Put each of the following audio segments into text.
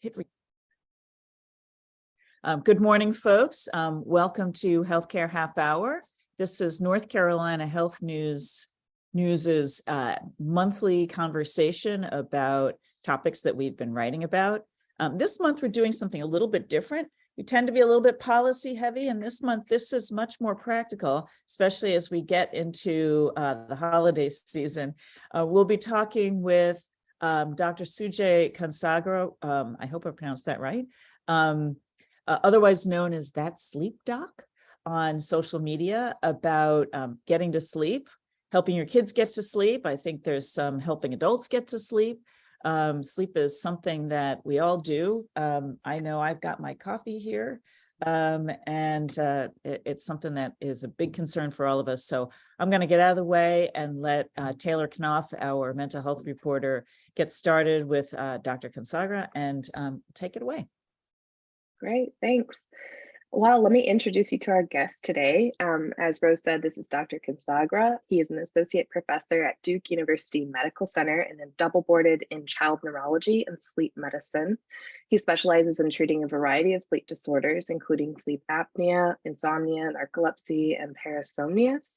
Hit Good morning, folks. Welcome to Healthcare Half Hour. This is North Carolina Health News's monthly conversation about topics that we've been writing about. This month, we're doing something a little bit different. We tend to be a little bit policy heavy, and this month, this is much more practical, especially as we get into the holiday season. We'll be talking with Dr. Sujay Kansagra, I hope I pronounced that right, otherwise known as That Sleep Doc, on social media about getting to sleep, helping your kids get to sleep. I think there's some helping adults get to sleep. Sleep is something that we all do. I know I've got my coffee here, and it's something that is a big concern for all of us. So I'm going to get out of the way and let Taylor Knopf, our mental health reporter, get started with Dr. Kansagra and take it away. Great, thanks. Well, let me introduce you to our guest today. As Rose said, this is Dr. Kansagra. He is an associate professor at Duke University Medical Center and then double boarded in child neurology and sleep medicine. He specializes in treating a variety of sleep disorders, including sleep apnea, insomnia, narcolepsy, and parasomnias.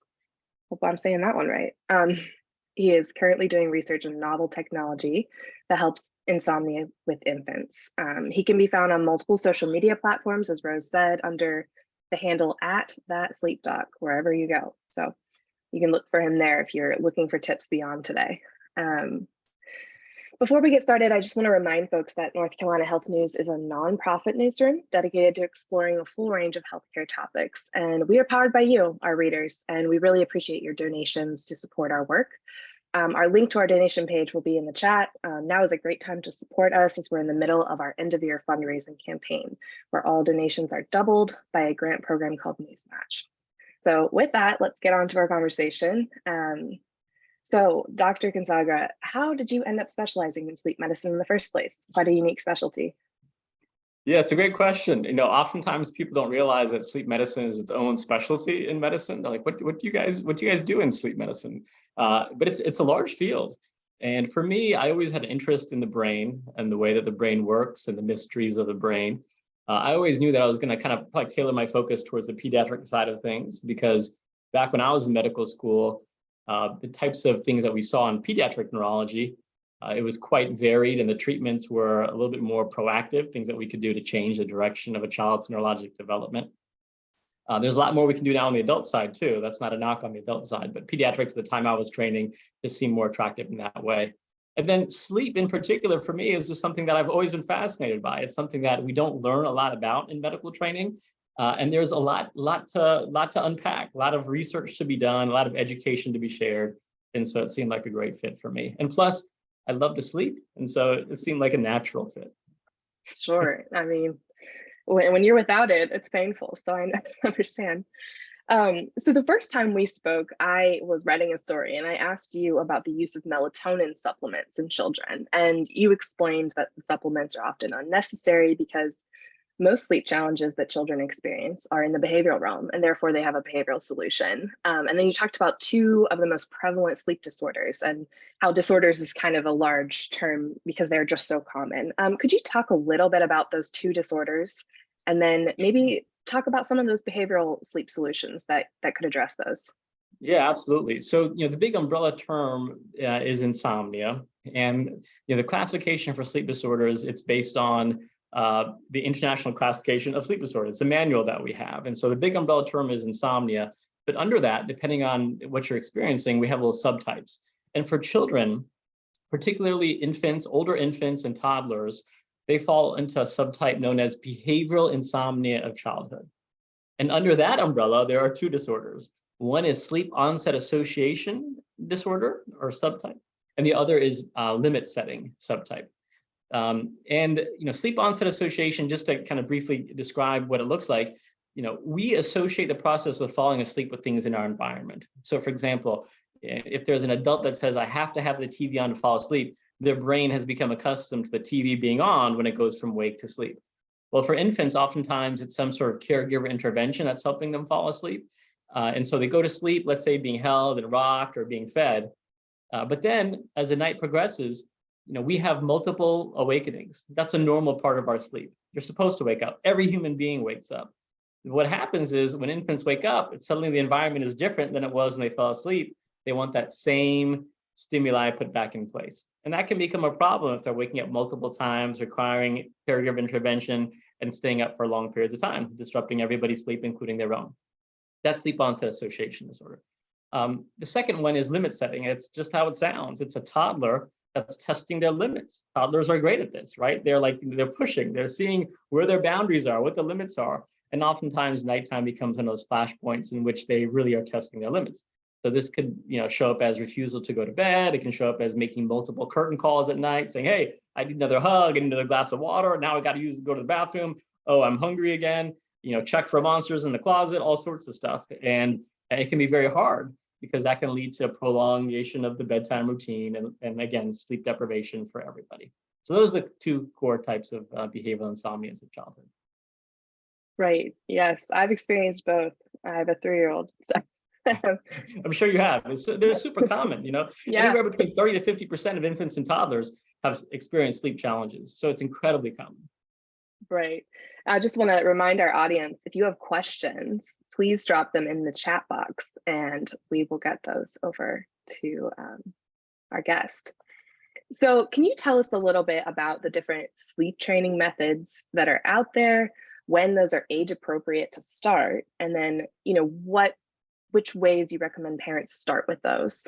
Hope I'm saying that one right. He is currently doing research in novel technology that helps insomnia with infants. He can be found on multiple social media platforms, as Rose said, under the handle @ThatSleepDoc, wherever you go. So you can look for him there if you're looking for tips beyond today. Before we get started, I just want to remind folks that North Carolina Health News is a nonprofit newsroom dedicated to exploring a full range of healthcare topics. And we are powered by you, our readers, and we really appreciate your donations to support our work. Our link to our donation page will be in the chat. Now is a great time to support us as we're in the middle of our end of year fundraising campaign, where all donations are doubled by a grant program called Newsmatch. So with that, let's get on to our conversation. So Dr. Kansagra, how did you end up specializing in sleep medicine in the first place? Quite a unique specialty. Yeah, it's a great question. You know, oftentimes people don't realize that sleep medicine is its own specialty in medicine. They're like, what do you guys do in sleep medicine? But it's a large field. And for me, I always had an interest in the brain and the way that the brain works and the mysteries of the brain. I always knew that I was going to kind of probably tailor my focus towards the pediatric side of things, because back when I was in medical school, the types of things that we saw in pediatric neurology, it was quite varied, and the treatments were a little bit more proactive, things that we could do to change the direction of a child's neurologic development. There's a lot more we can do now on the adult side too. That's not a knock on the adult side, but pediatrics at the time I was training just seemed more attractive in that way. And then sleep in particular for me is just something that I've always been fascinated by. It's something that we don't learn a lot about in medical training. And there's a lot to unpack, a lot of research to be done, a lot of education to be shared. And so it seemed like a great fit for me. And plus, I love to sleep. And so it seemed like a natural fit. Sure. I mean, when you're without it, it's painful. So I understand. So the first time we spoke, I was writing a story and I asked you about the use of melatonin supplements in children. And you explained that the supplements are often unnecessary because most sleep challenges that children experience are in the behavioral realm, and therefore they have a behavioral solution. And then you talked about two of the most prevalent sleep disorders and how disorders is kind of a large term because they're just so common. Could you talk a little bit about those two disorders and then maybe talk about some of those behavioral sleep solutions that could address those? Yeah, absolutely. So, the big umbrella term is insomnia. And, the classification for sleep disorders, it's based on the International Classification of Sleep Disorders. It's a manual that we have. And so the big umbrella term is insomnia. But under that, depending on what you're experiencing, we have little subtypes. And for children, particularly infants, older infants and toddlers, they fall into a subtype known as behavioral insomnia of childhood. And under that umbrella, there are two disorders. One is sleep onset association disorder or subtype, and the other is limit setting subtype. Sleep onset association, just to kind of briefly describe what it looks like, we associate the process with falling asleep with things in our environment. So for example, if there's an adult that says, I have to have the TV on to fall asleep, their brain has become accustomed to the TV being on when it goes from wake to sleep. Well, for infants, oftentimes it's some sort of caregiver intervention that's helping them fall asleep. And so they go to sleep, let's say being held and rocked or being fed. But then as the night progresses, we have multiple awakenings. That's a normal part of our sleep. You're supposed to wake up. Every human being wakes up. What happens is when infants wake up, it's suddenly the environment is different than it was when they fell asleep. They want that same stimuli put back in place. And that can become a problem if they're waking up multiple times, requiring caregiver intervention and staying up for long periods of time, disrupting everybody's sleep, including their own. That's sleep onset association disorder. The second one is limit setting. It's just how it sounds. It's a toddler that's testing their limits. Toddlers are great at this, right? They're pushing, they're seeing where their boundaries are, what the limits are. And oftentimes nighttime becomes one of those flashpoints in which they really are testing their limits. So this could, show up as refusal to go to bed. It can show up as making multiple curtain calls at night, saying, hey, I need another hug, I need another glass of water. Now I got to go to the bathroom. Oh, I'm hungry again. Check for monsters in the closet, all sorts of stuff. And it can be very hard because that can lead to prolongation of the bedtime routine and again, sleep deprivation for everybody. So those are the two core types of behavioral insomnias of childhood. Right. Yes, I've experienced both. I have a 3-year-old. So. I'm sure you have. They're super common, Yeah. Anywhere between 30 to 50% of infants and toddlers have experienced sleep challenges. So it's incredibly common. Right. I just want to remind our audience, if you have questions, please drop them in the chat box and we will get those over to our guest. So can you tell us a little bit about the different sleep training methods that are out there, when those are age appropriate to start, and then, which ways you recommend parents start with those?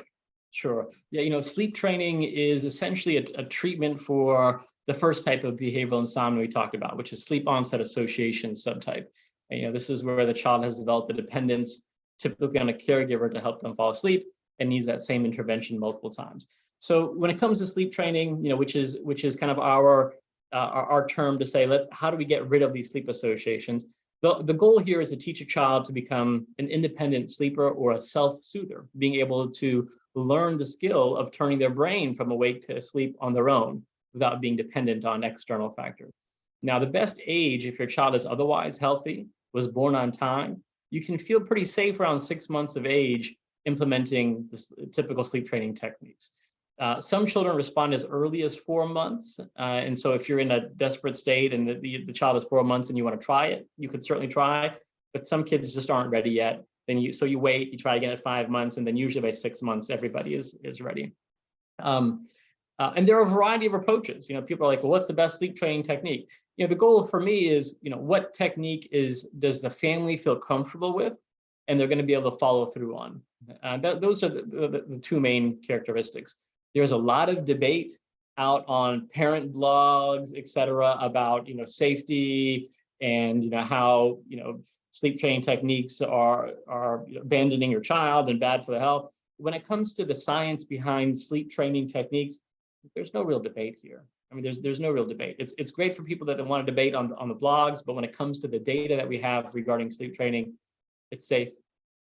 Sure. Yeah, sleep training is essentially a treatment for the first type of behavioral insomnia we talked about, which is sleep onset association subtype. And, this is where the child has developed a dependence, typically on a caregiver to help them fall asleep, and needs that same intervention multiple times. So when it comes to sleep training, which is kind of our term to say, how do we get rid of these sleep associations? The goal here is to teach a child to become an independent sleeper or a self-soother, being able to learn the skill of turning their brain from awake to asleep on their own without being dependent on external factors. Now, the best age, if your child is otherwise healthy, was born on time, you can feel pretty safe around 6 months of age implementing the typical sleep training techniques. Some children respond as early as 4 months. And so if you're in a desperate state and the child is 4 months and you want to try it, you could certainly try, but some kids just aren't ready yet. So you wait, you try again at 5 months, and then usually by 6 months, everybody is ready. And there are a variety of approaches. People are like, well, what's the best sleep training technique? The goal for me is, what technique does the family feel comfortable with, and they're going to be able to follow through on. Those are the two main characteristics. There's a lot of debate out on parent blogs, et cetera, about safety and how sleep training techniques are abandoning your child and bad for the health. When it comes to the science behind sleep training techniques, there's no real debate here. I mean, there's no real debate. It's great for people that want to debate on the blogs, but when it comes to the data that we have regarding sleep training, it's safe,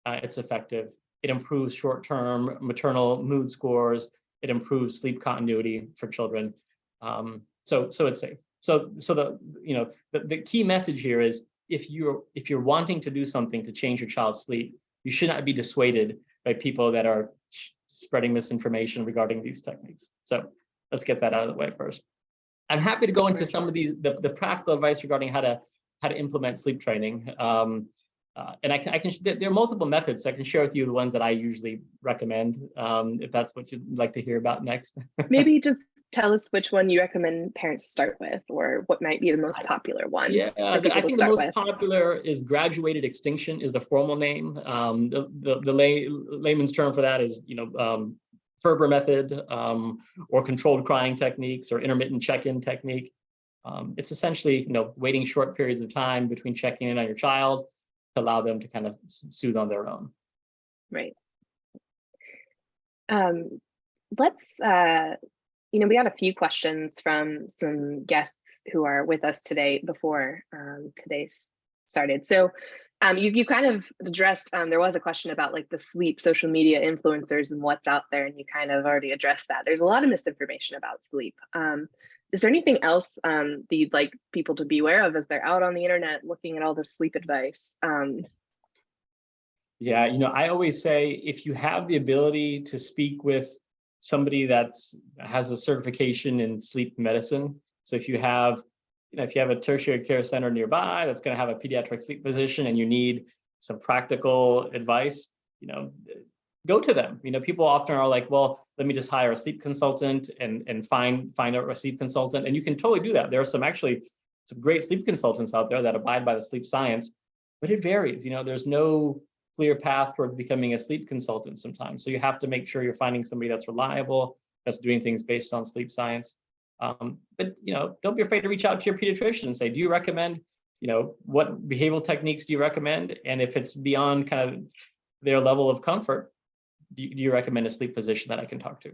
it's effective, it improves short-term maternal mood scores, it improves sleep continuity for children. So it's safe. So the key message here is if you're wanting to do something to change your child's sleep, you should not be dissuaded by people that are spreading misinformation regarding these techniques. So let's get that out of the way first. I'm happy to go into some of the practical advice regarding how to implement sleep training. And I can there are multiple methods, so I can share with you the ones that I usually recommend, if that's what you'd like to hear about next. Maybe just tell us which one you recommend parents start with, or what might be the most popular one. Yeah, I think the most popular is graduated extinction is the formal name. The layman's term for that is Ferber method, or controlled crying techniques, or intermittent check-in technique. It's essentially waiting short periods of time between checking in on your child to allow them to kind of soothe on their own. Right. Let's we got a few questions from some guests who are with us today before today's started. So you kind of addressed, there was a question about like the sleep social media influencers and what's out there, and you kind of already addressed that. There's a lot of misinformation about sleep. Is there anything else that you'd like people to be aware of as they're out on the internet looking at all this sleep advice? Yeah, I always say if you have the ability to speak with somebody has a certification in sleep medicine. So if you have a tertiary care center nearby that's going to have a pediatric sleep physician and you need some practical advice, go to them. People often are like, well, let me just hire a sleep consultant and find a sleep consultant. And you can totally do that. There are some great sleep consultants out there that abide by the sleep science, but it varies. There's no clear path toward becoming a sleep consultant sometimes. So you have to make sure you're finding somebody that's reliable, that's doing things based on sleep science. But don't be afraid to reach out to your pediatrician and say, do you recommend, what behavioral techniques do you recommend? And if it's beyond kind of their level of comfort, do you recommend a sleep physician that I can talk to?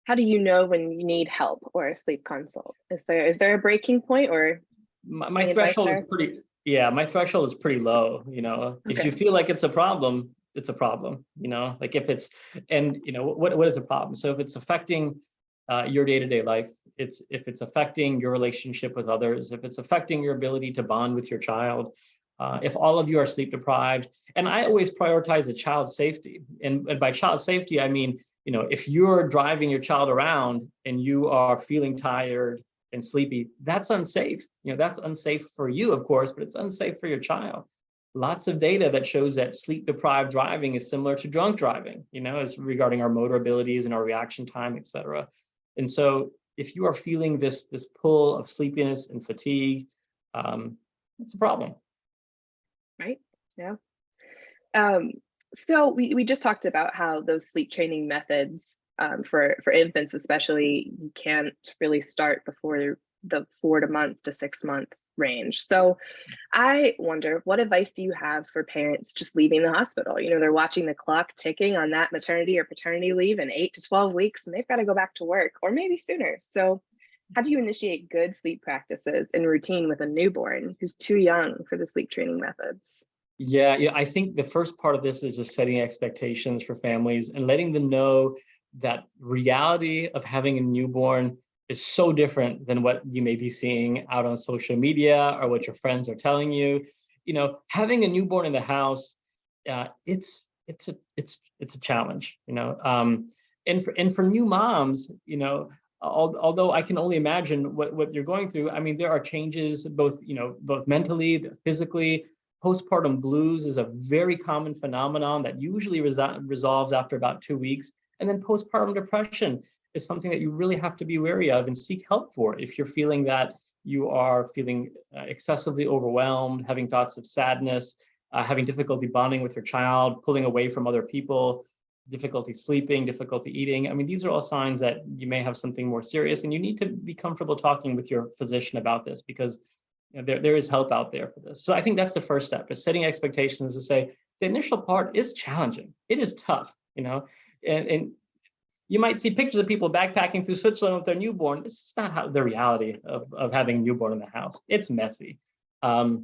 How do you know when you need help or a sleep consult? Is there a breaking point, or my threshold is my threshold is pretty low. If you feel like it's a problem, it's a problem. Like if it's, and what is a problem? So if it's affecting your day-to-day life, if it's affecting your relationship with others, if it's affecting your ability to bond with your child, if all of you are sleep deprived, and I always prioritize the child's safety. And by child safety, I mean, if you're driving your child around and you are feeling tired and sleepy, that's unsafe. That's unsafe for you, of course, but it's unsafe for your child. Lots of data that shows that sleep deprived driving is similar to drunk driving, as regarding our motor abilities and our reaction time, et cetera. And so if you are feeling this pull of sleepiness and fatigue, it's a problem. Right. Yeah. So we just talked about how those sleep training methods for infants, especially, you can't really start before the 4 to 6 month range. So I wonder, what advice do you have for parents just leaving the hospital? They're watching the clock ticking on that maternity or paternity leave in 8 to 12 weeks, and they've got to go back to work, or maybe sooner. So how do you initiate good sleep practices and routine with a newborn who's too young for the sleep training methods? Yeah, I think the first part of this is just setting expectations for families and letting them know that reality of having a newborn is so different than what you may be seeing out on social media or what your friends are telling you. Having a newborn in the house, it's a challenge. And for new moms, although I can only imagine what you're going through. I mean, there are changes both mentally, physically. Postpartum blues is a very common phenomenon that usually resolves after about 2 weeks. And then postpartum depression is something that you really have to be wary of and seek help for if you're feeling that you are feeling excessively overwhelmed, having thoughts of sadness, having difficulty bonding with your child, pulling away from other people, difficulty sleeping, difficulty eating. I mean, these are all signs that you may have something more serious, and you need to be comfortable talking with your physician about this, because there is help out there for this. So I think that's the first step, is setting expectations to say the initial part is challenging. It is tough, and you might see pictures of people backpacking through Switzerland with their newborn. This is not the reality of having a newborn in the house. It's messy. So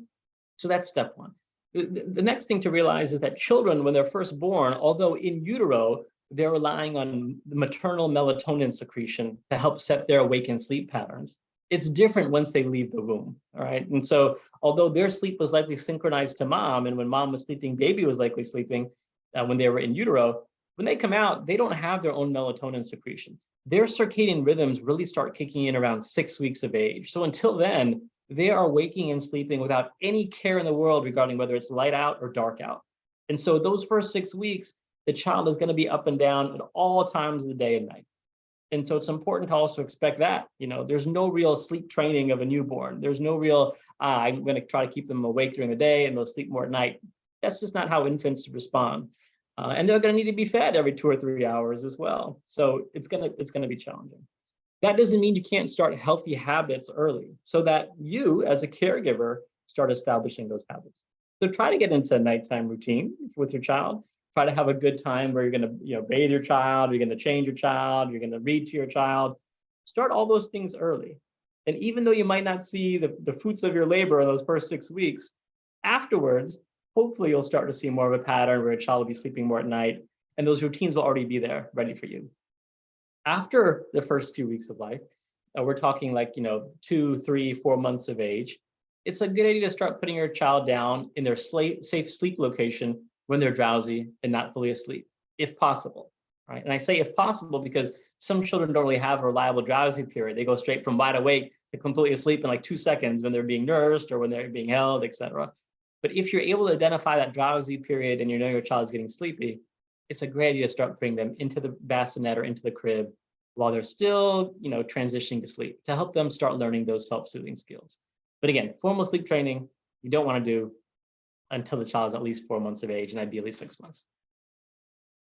that's step one. The next thing to realize is that children, when they're first born, although in utero, they're relying on the maternal melatonin secretion to help set their awakened sleep patterns. It's different once they leave the womb, all right? And so although their sleep was likely synchronized to mom, and when mom was sleeping, baby was likely sleeping when they were in utero, when they come out, they don't have their own melatonin secretion. Their circadian rhythms really start kicking in around 6 weeks of age. So until then, they are waking and sleeping without any care in the world regarding whether it's light out or dark out. And so those first 6 weeks, the child is going to be up and down at all times of the day and night. And so it's important to also expect that, there's no real sleep training of a newborn. There's no real, I'm going to try to keep them awake during the day and they'll sleep more at night. That's just not how infants respond. And they're going to need to be fed every 2 or 3 hours as well. So it's going to be challenging. That doesn't mean you can't start healthy habits early, so that you as a caregiver start establishing those habits. So try to get into a nighttime routine with your child. Try to have a good time where you're going to bathe your child, you're going to change your child, you're going to read to your child. Start all those things early. And even though you might not see the fruits of your labor in those first 6 weeks, afterwards, hopefully you'll start to see more of a pattern where a child will be sleeping more at night, and those routines will already be there ready for you. After the first few weeks of life, we're talking like 2, 3, 4 months of age, it's a good idea to start putting your child down in their safe sleep location when they're drowsy and not fully asleep, if possible. right? And I say if possible because some children don't really have a reliable drowsy period. They go straight from wide awake to completely asleep in like 2 seconds when they're being nursed or when they're being held, et cetera. But if you're able to identify that drowsy period and you know your child's getting sleepy, it's a great idea to start bringing them into the bassinet or into the crib while they're still, transitioning to sleep to help them start learning those self-soothing skills. But again, formal sleep training, you don't want to do until the child is at least 4 months of age and ideally 6 months.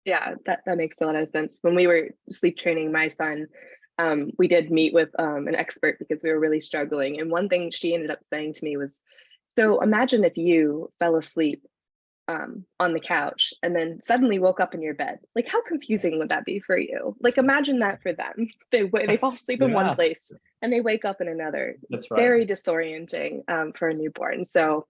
Yeah, that makes a lot of sense. When we were sleep training my son, we did meet with an expert because we were really struggling. And one thing she ended up saying to me was, so imagine if you fell asleep on the couch and then suddenly woke up in your bed. Like, how confusing would that be for you? Like, imagine that for them. They fall asleep in one place and they wake up in another. That's right. Very disorienting for a newborn. So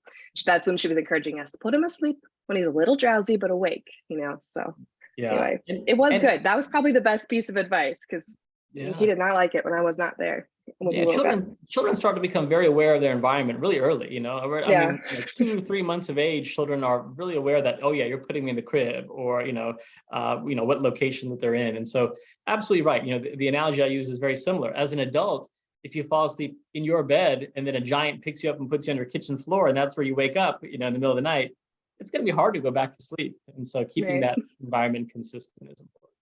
that's when she was encouraging us to put him asleep when he's a little drowsy but awake, So anyway, it was good. That was probably the best piece of advice because he did not like it when I was not there. Children start to become very aware of their environment really early. I mean, 2 3 months of age, children are really aware that, oh yeah, you're putting me in the crib, or what location that they're in. And so, absolutely right. The analogy I use is very similar. As an adult, if you fall asleep in your bed and then a giant picks you up and puts you on your kitchen floor, and that's where you wake up, in the middle of the night, it's going to be hard to go back to sleep. And so, keeping that environment consistent is important.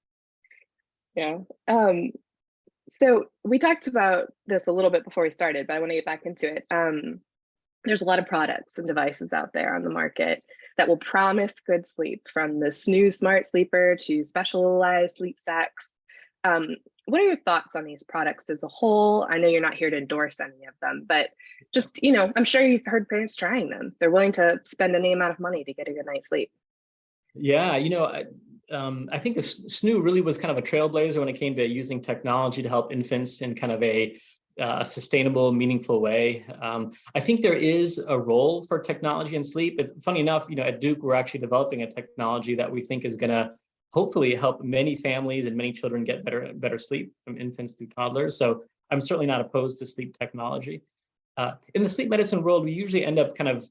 Yeah. So we talked about this a little bit before we started, but I want to get back into it. There's a lot of products and devices out there on the market that will promise good sleep, from the Snooze Smart Sleeper to specialized sleep sacks. What are your thoughts on these products as a whole? I know you're not here to endorse any of them, but just, I'm sure you've heard parents trying them. They're willing to spend any amount of money to get a good night's sleep. Yeah, I think the SNOO really was kind of a trailblazer when it came to using technology to help infants in kind of a sustainable, meaningful way. I think there is a role for technology in sleep. It's funny enough, at Duke, we're actually developing a technology that we think is going to hopefully help many families and many children get better sleep, from infants through toddlers. So I'm certainly not opposed to sleep technology. In the sleep medicine world, we usually end up kind of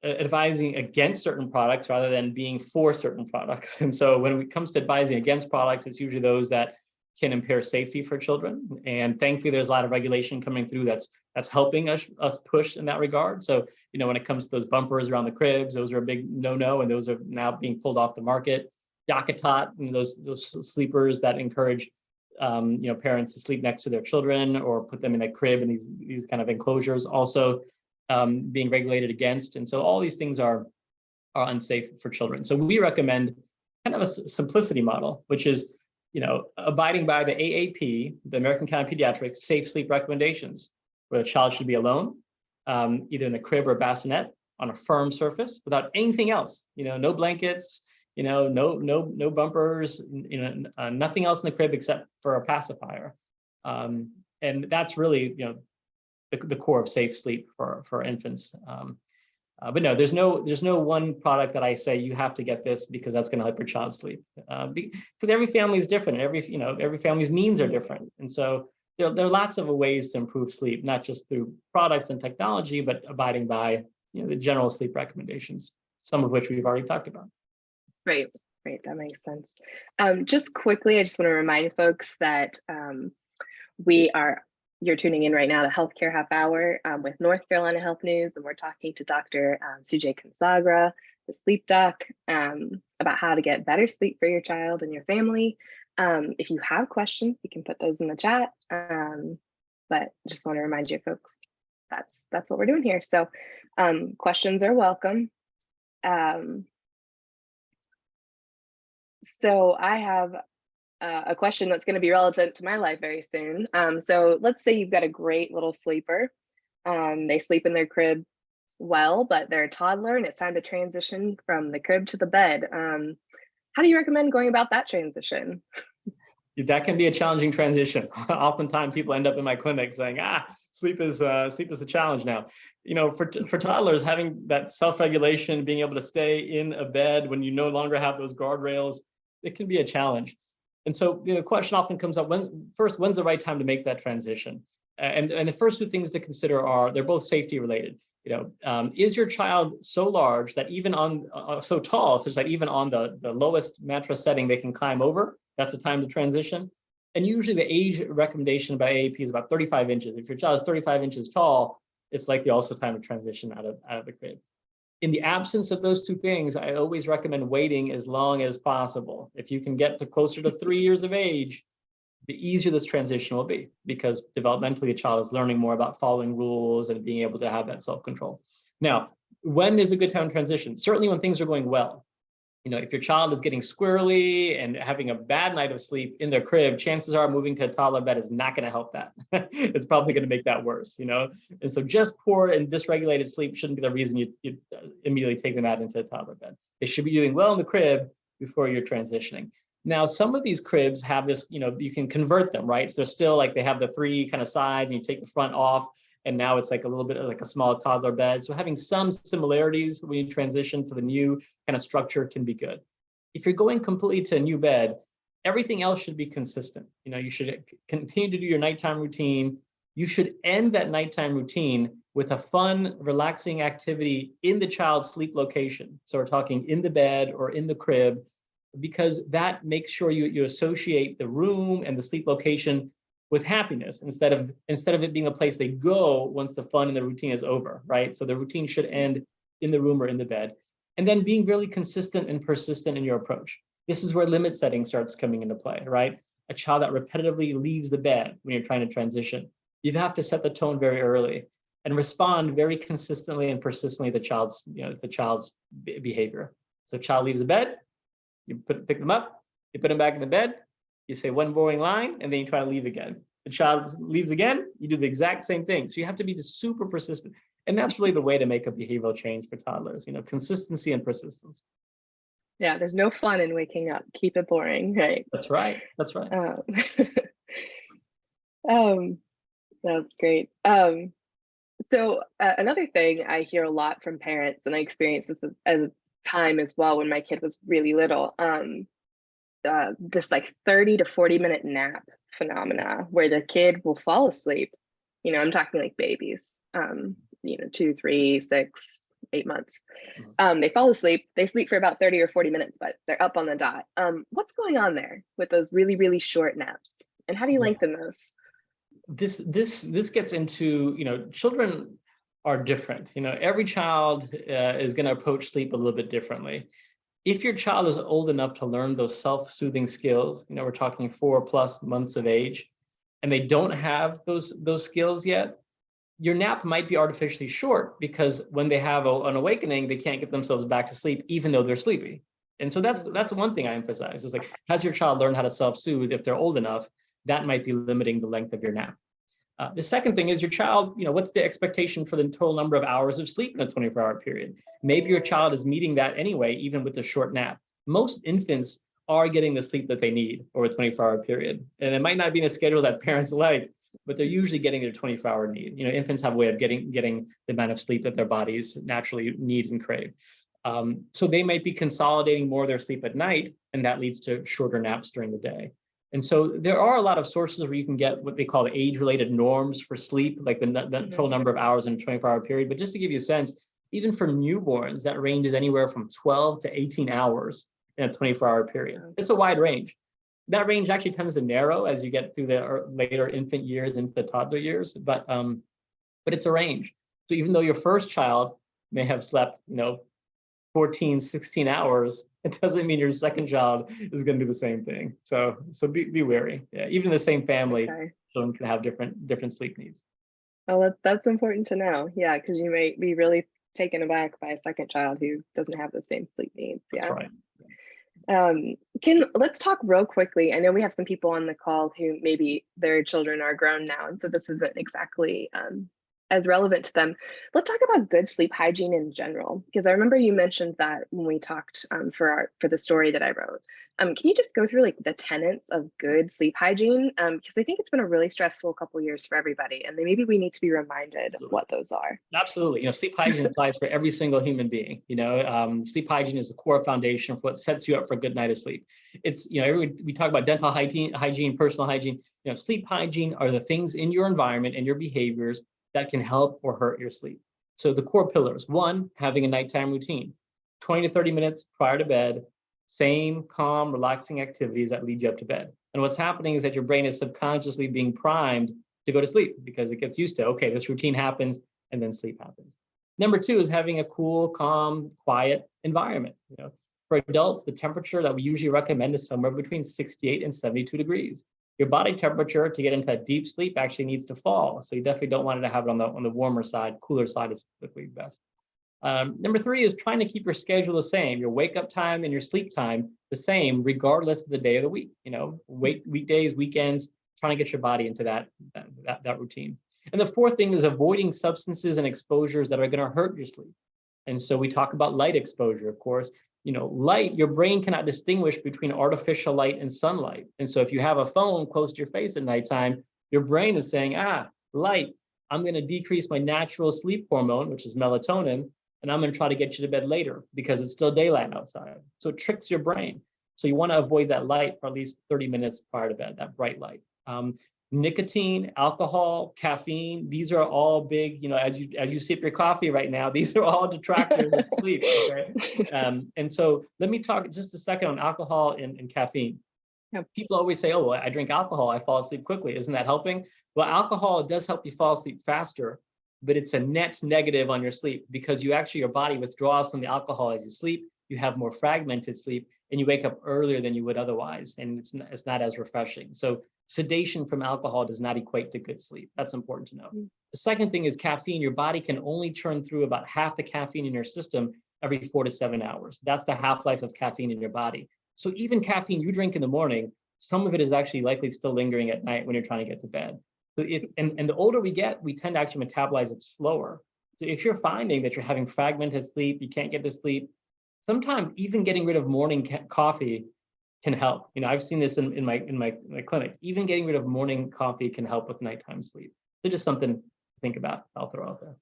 advising against certain products rather than being for certain products. And so when it comes to advising against products, it's usually those that can impair safety for children. And thankfully, there's a lot of regulation coming through that's helping us push in that regard. So, when it comes to those bumpers around the cribs, those are a big no-no, and those are now being pulled off the market. Yakutat and those sleepers that encourage parents to sleep next to their children or put them in a crib in these kind of enclosures, also being regulated against. And so all these things are unsafe for children. So we recommend kind of a simplicity model, which is, abiding by the AAP, the American Academy of Pediatric safe sleep recommendations, where a child should be alone, either in a crib or bassinet on a firm surface without anything else, no blankets, no bumpers, nothing else in the crib except for a pacifier. And that's really, the core of safe sleep for infants. But no, there's no one product that I say you have to get this because that's going to help your child sleep. Because every family is different. Every family's means are different, and so there are lots of ways to improve sleep, not just through products and technology, but abiding by the general sleep recommendations, some of which we've already talked about. Great, that makes sense. Just quickly, I just want to remind folks that you're tuning in right now to Healthcare Half Hour with North Carolina Health News, and we're talking to Dr. Sujay Kansagra, the sleep doc, about how to get better sleep for your child and your family. If you have questions, you can put those in the chat. But just want to remind you folks, that's what we're doing here. So questions are welcome. So I have a question that's going to be relevant to my life very soon. So let's say you've got a great little sleeper. They sleep in their crib well, but they're a toddler and it's time to transition from the crib to the bed. How do you recommend going about that transition? That can be a challenging transition. Oftentimes people end up in my clinic saying, sleep is a challenge now. For toddlers, having that self-regulation, being able to stay in a bed when you no longer have those guardrails, it can be a challenge. And so the question often comes up, when's the right time to make that transition? And the first two things to consider are, they're both safety related. Is your child so large that even on so tall, such that even on the lowest mattress setting they can climb over? That's the time to transition. And usually the age recommendation by AAP is about 35 inches. If your child is 35 inches tall, it's likely also time to transition out of the crib. In the absence of those two things, I always recommend waiting as long as possible. If you can get to closer to 3 years of age, the easier this transition will be, because developmentally a child is learning more about following rules and being able to have that self-control. Now, when is a good time to transition? Certainly when things are going well. If your child is getting squirrely and having a bad night of sleep in their crib, chances are moving to a toddler bed is not going to help that. It's probably going to make that worse, And so just poor and dysregulated sleep shouldn't be the reason you immediately take them out into a toddler bed. They should be doing well in the crib before you're transitioning. Now, some of these cribs have this, you can convert them, right? So they're still like, they have the three kind of sides and you take the front off, and now it's like a little bit like a small toddler bed. So having some similarities when you transition to the new kind of structure can be good. If you're going completely to a new bed, everything else should be consistent. You should continue to do your nighttime routine. You should end that nighttime routine with a fun, relaxing activity in the child's sleep location. So we're talking in the bed or in the crib, because that makes sure you associate the room and the sleep location with happiness instead of it being a place they go once the fun and the routine is over, right? So the routine should end in the room or in the bed. And then being really consistent and persistent in your approach. This is where limit setting starts coming into play, right? A child that repetitively leaves the bed when you're trying to transition. You have to set the tone very early and respond very consistently and persistently to the child's behavior. So child leaves the bed, you pick them up, you put them back in the bed, you say one boring line, and then you try to leave again. The child leaves again, you do the exact same thing. So you have to be just super persistent. And that's really the way to make a behavioral change for toddlers, consistency and persistence. Yeah, there's no fun in waking up. Keep it boring, right? That's right. That's right. That's great. So another thing I hear a lot from parents, and I experienced this as a time as well when my kid was really little, this like 30 to 40 minute nap phenomena where the kid will fall asleep. I'm talking like babies, 2, 3, 6, 8 months. They fall asleep, they sleep for about 30 or 40 minutes, but they're up on the dot. What's going on there with those really, really short naps? And how do you lengthen those? This gets into, children are different. Every child is going to approach sleep a little bit differently. If your child is old enough to learn those self-soothing skills, we're talking 4+ months of age, and they don't have those skills yet, your nap might be artificially short, because when they have an awakening, they can't get themselves back to sleep, even though they're sleepy. And so that's one thing I emphasize is like, has your child learned how to self-soothe? If they're old enough, that might be limiting the length of your nap. The second thing is your child, what's the expectation for the total number of hours of sleep in a 24-hour period? Maybe your child is meeting that anyway, even with a short nap. Most infants are getting the sleep that they need over a 24-hour period. And it might not be in a schedule that parents like, but they're usually getting their 24-hour need. Infants have a way of getting the amount of sleep that their bodies naturally need and crave. So they might be consolidating more of their sleep at night, and that leads to shorter naps during the day. And so there are a lot of sources where you can get what they call age-related norms for sleep, like the total number of hours in a 24-hour period. But just to give you a sense, even for newborns, that range is anywhere from 12 to 18 hours in a 24-hour period. It's a wide range. That range actually tends to narrow as you get through the later infant years into the toddler years, but it's a range. So even though your first child may have slept, 14, 16 hours, it doesn't mean your second child is going to do the same thing. So be wary. Yeah, even in the same family, children can have different sleep needs. Well, that's important to know. Yeah, because you may be really taken aback by a second child who doesn't have the same sleep needs. Yeah. That's right. Let's talk real quickly. I know we have some people on the call who maybe their children are grown now, and so this isn't exactly as relevant to them. Let's talk about good sleep hygiene in general, because I remember you mentioned that when we talked for the story that I wrote. Can you just go through like the tenets of good sleep hygiene? Because I think it's been a really stressful couple of years for everybody, and maybe we need to be reminded of what those are. Absolutely. Sleep hygiene applies for every single human being. Sleep hygiene is a core foundation for what sets you up for a good night of sleep. It's, we talk about dental hygiene, personal hygiene. Sleep hygiene are the things in your environment and your behaviors that can help or hurt your sleep. So the core pillars: one, having a nighttime routine, 20 to 30 minutes prior to bed, same calm, relaxing activities that lead you up to bed. And what's happening is that your brain is subconsciously being primed to go to sleep because it gets used to, okay, this routine happens and then sleep happens. Number two is having a cool, calm, quiet environment. For adults, the temperature that we usually recommend is somewhere between 68 and 72 degrees. Your body temperature to get into that deep sleep actually needs to fall. So you definitely don't want it to have it on the warmer side. Cooler side is typically best. Number three is trying to keep your schedule the same, your wake up time and your sleep time the same, regardless of the day of the week. Weekdays, weekends, trying to get your body into that routine. And the fourth thing is avoiding substances and exposures that are going to hurt your sleep. And so we talk about light exposure, of course. Light, your brain cannot distinguish between artificial light and sunlight. And so if you have a phone close to your face at nighttime, your brain is saying, light, I'm going to decrease my natural sleep hormone, which is melatonin, and I'm going to try to get you to bed later because it's still daylight outside. So it tricks your brain. So you want to avoid that light for at least 30 minutes prior to bed, that bright light. Nicotine, alcohol, caffeine, these are all big, as you sip your coffee right now, these are all detractors of sleep. Okay? And so let me talk just a second on alcohol and caffeine. Yep. People always say, oh, well, I drink alcohol, I fall asleep quickly. Isn't that helping? Well, alcohol does help you fall asleep faster, but it's a net negative on your sleep because your body withdraws from the alcohol as you sleep. You have more fragmented sleep and you wake up earlier than you would otherwise. And it's not as refreshing. So sedation from alcohol does not equate to good sleep. That's important to know. The second thing is caffeine. Your body can only churn through about half the caffeine in your system every 4 to 7 hours. That's the half-life of caffeine in your body. So even caffeine you drink in the morning, some of it is actually likely still lingering at night when you're trying to get to bed. So and the older we get, we tend to actually metabolize it slower. So if you're finding that you're having fragmented sleep, you can't get to sleep, sometimes even getting rid of morning coffee can help. I've seen this in my clinic. Even getting rid of morning coffee can help with nighttime sleep. So just something to think about. I'll throw out there.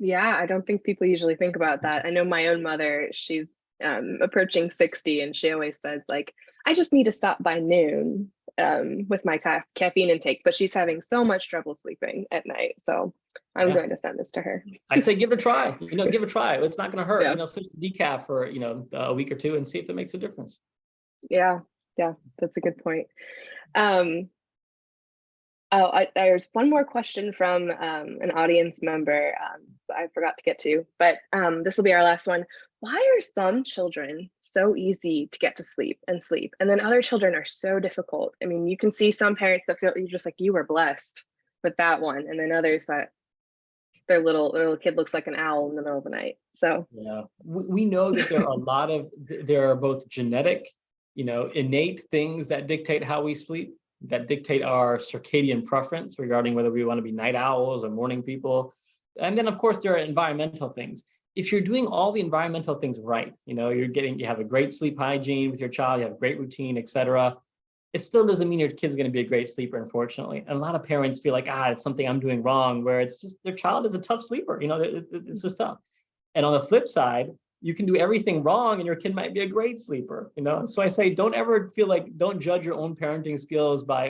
Yeah, I don't think people usually think about that. I know my own mother, she's approaching 60, and she always says, like, I just need to stop by noon with my caffeine intake, but she's having so much trouble sleeping at night. So I'm going to send this to her. I say give it a try. Give it a try. It's not going to hurt. Yeah. Switch to decaf for a week or two and see if it makes a difference. Yeah, that's a good point. There's one more question from an audience member that I forgot to get to, but this will be our last one. Why are some children so easy to get to sleep, and then other children are so difficult? I mean, you can see some parents that feel you're just like, you were blessed with that one, and then others that their little kid looks like an owl in the middle of the night. So yeah, we know that there are both genetic, innate things that dictate how we sleep, that dictate our circadian preference regarding whether we want to be night owls or morning people. And then of course there are environmental things. If you're doing all the environmental things right, you have a great sleep hygiene with your child, you have a great routine, etc. It still doesn't mean your kid's going to be a great sleeper, unfortunately. And a lot of parents feel like, it's something I'm doing wrong, where it's just their child is a tough sleeper. It's just tough. And on the flip side, you can do everything wrong and your kid might be a great sleeper, So I say, don't judge your own parenting skills by,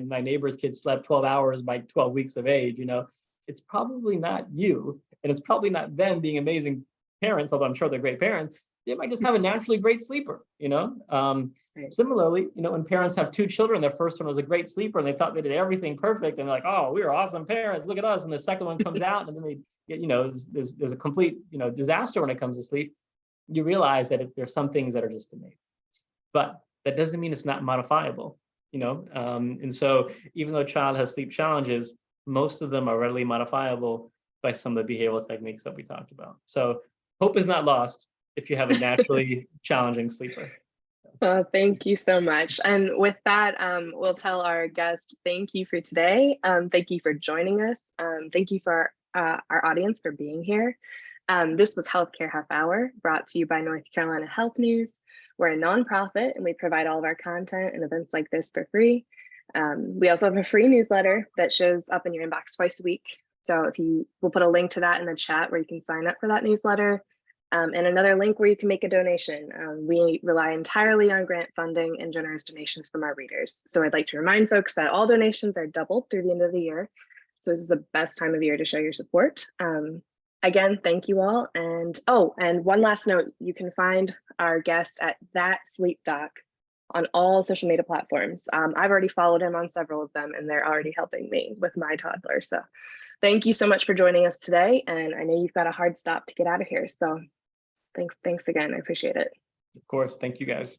my neighbor's kid slept 12 hours by 12 weeks of age, It's probably not you, and it's probably not them being amazing parents, although I'm sure they're great parents. They might just have a naturally great sleeper, Right. Similarly, when parents have two children, their first one was a great sleeper and they thought they did everything perfect and they're like, oh, we are awesome parents, look at us. And the second one comes out and then they get, there's a complete, disaster when it comes to sleep. You realize that there's some things that are just innate, but that doesn't mean it's not modifiable, and so even though a child has sleep challenges, most of them are readily modifiable by some of the behavioral techniques that we talked about. So hope is not lost if you have a naturally challenging sleeper. Thank you so much. And with that, we'll tell our guest, thank you for today. Thank you for joining us. Thank you for our audience for being here. This was Healthcare Half Hour, brought to you by North Carolina Health News. We're a nonprofit and we provide all of our content and events like this for free. We also have a free newsletter that shows up in your inbox twice a week. So we'll put a link to that in the chat where you can sign up for that newsletter. And another link where you can make a donation. We rely entirely on grant funding and generous donations from our readers. So I'd like to remind folks that all donations are doubled through the end of the year. So this is the best time of year to show your support. Again, thank you all. And oh, and one last note, you can find our guest at That Sleep Doc on all social media platforms. I've already followed him on several of them, and they're already helping me with my toddler. So thank you so much for joining us today. And I know you've got a hard stop to get out of here. So thanks again. I appreciate it. Of course. Thank you guys.